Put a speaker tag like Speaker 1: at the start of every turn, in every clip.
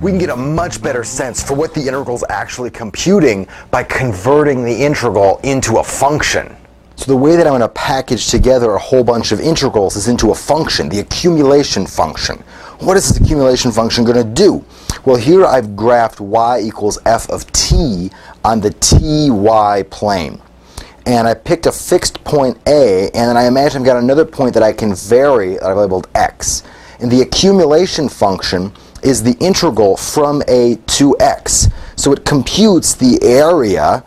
Speaker 1: we can get a much better sense for what the integral is actually computing by converting the integral into a function. So the way that I'm going to package together a whole bunch of integrals is into a function, the accumulation function. What is this accumulation function going to do? Well, here I've graphed y equals f of t on the ty plane. And I picked a fixed point A, and then I imagine I've got another point that I can vary that I've labeled x. And the accumulation function is the integral from A to x. So it computes the area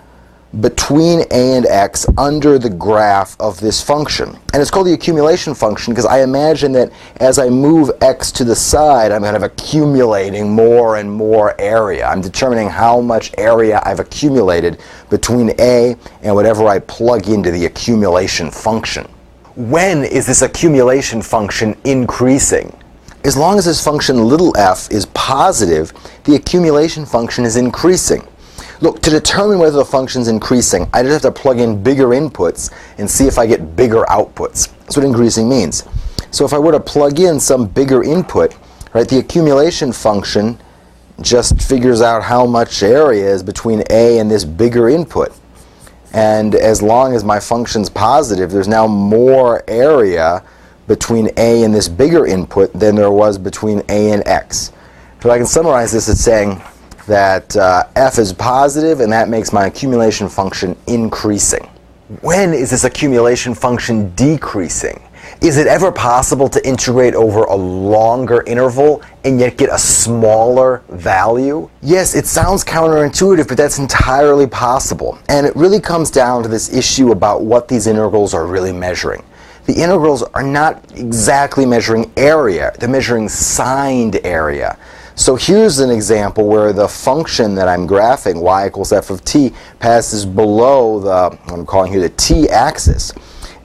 Speaker 1: between A and x under the graph of this function. And it's called the accumulation function because I imagine that as I move x to the side, I'm kind of accumulating more and more area. I'm determining how much area I've accumulated between A and whatever I plug into the accumulation function. When is this accumulation function increasing? As long as this function little f is positive, the accumulation function is increasing. Look, to determine whether the function's increasing, I just have to plug in bigger inputs and see if I get bigger outputs. That's what increasing means. So if I were to plug in some bigger input, right, the accumulation function just figures out how much area is between A and this bigger input. And as long as my function's positive, there's now more area between A and this bigger input than there was between A and x. So I can summarize this as saying that f is positive, and that makes my accumulation function increasing. When is this accumulation function decreasing? Is it ever possible to integrate over a longer interval and yet get a smaller value? Yes, it sounds counterintuitive, but that's entirely possible. And it really comes down to this issue about what these integrals are really measuring. The integrals are not exactly measuring area, they're measuring signed area. So here's an example where the function that I'm graphing, y equals f of t, passes below what I'm calling here the t-axis.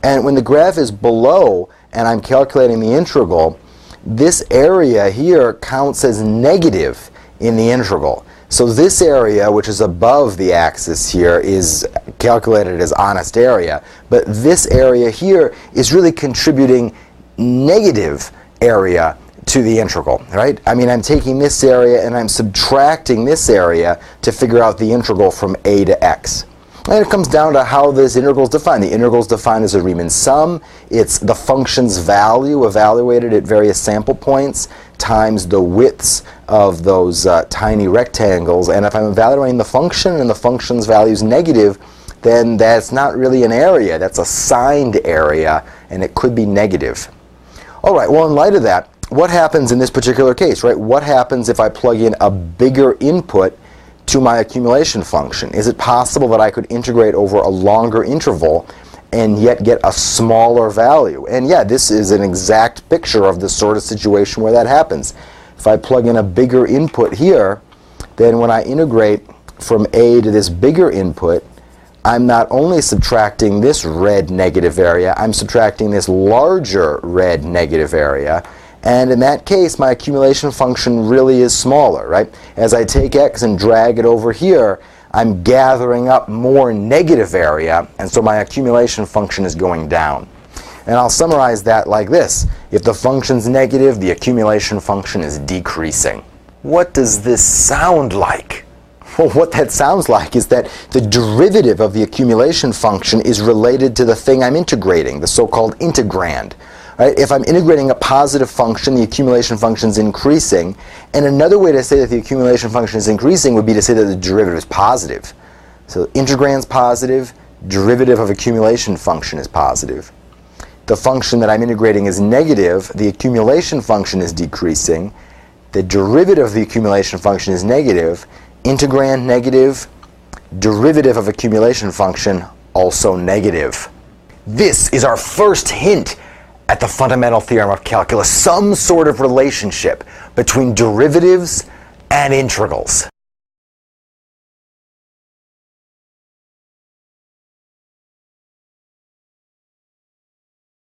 Speaker 1: And when the graph is below and I'm calculating the integral, this area here counts as negative in the integral. So this area, which is above the axis here, is calculated as honest area, but this area here is really contributing negative area to the integral, right? I mean, I'm taking this area and I'm subtracting this area to figure out the integral from A to x. And it comes down to how this integral is defined. The integral is defined as a Riemann sum. It's the function's value evaluated at various sample points times the widths of those tiny rectangles. And if I'm evaluating the function and the function's value is negative, then that's not really an area. That's a signed area, and it could be negative. All right, well, in light of that, what happens in this particular case, right? What happens if I plug in a bigger input to my accumulation function? Is it possible that I could integrate over a longer interval and yet get a smaller value? And yeah, this is an exact picture of the sort of situation where that happens. If I plug in a bigger input here, then when I integrate from A to this bigger input, I'm not only subtracting this red negative area, I'm subtracting this larger red negative area. And in that case, my accumulation function really is smaller, right? As I take x and drag it over here, I'm gathering up more negative area, and so my accumulation function is going down. And I'll summarize that like this. If the function's negative, the accumulation function is decreasing. What does this sound like? Well, what that sounds like is that the derivative of the accumulation function is related to the thing I'm integrating, the so-called integrand. Right? If I'm integrating a positive function, the accumulation function is increasing. And another way to say that the accumulation function is increasing would be to say that the derivative is positive. So integrand's positive, derivative of accumulation function is positive. The function that I'm integrating is negative, the accumulation function is decreasing. The derivative of the accumulation function is negative, integrand negative, derivative of accumulation function also negative. This is our first hint at the fundamental theorem of calculus, some sort of relationship between derivatives and integrals.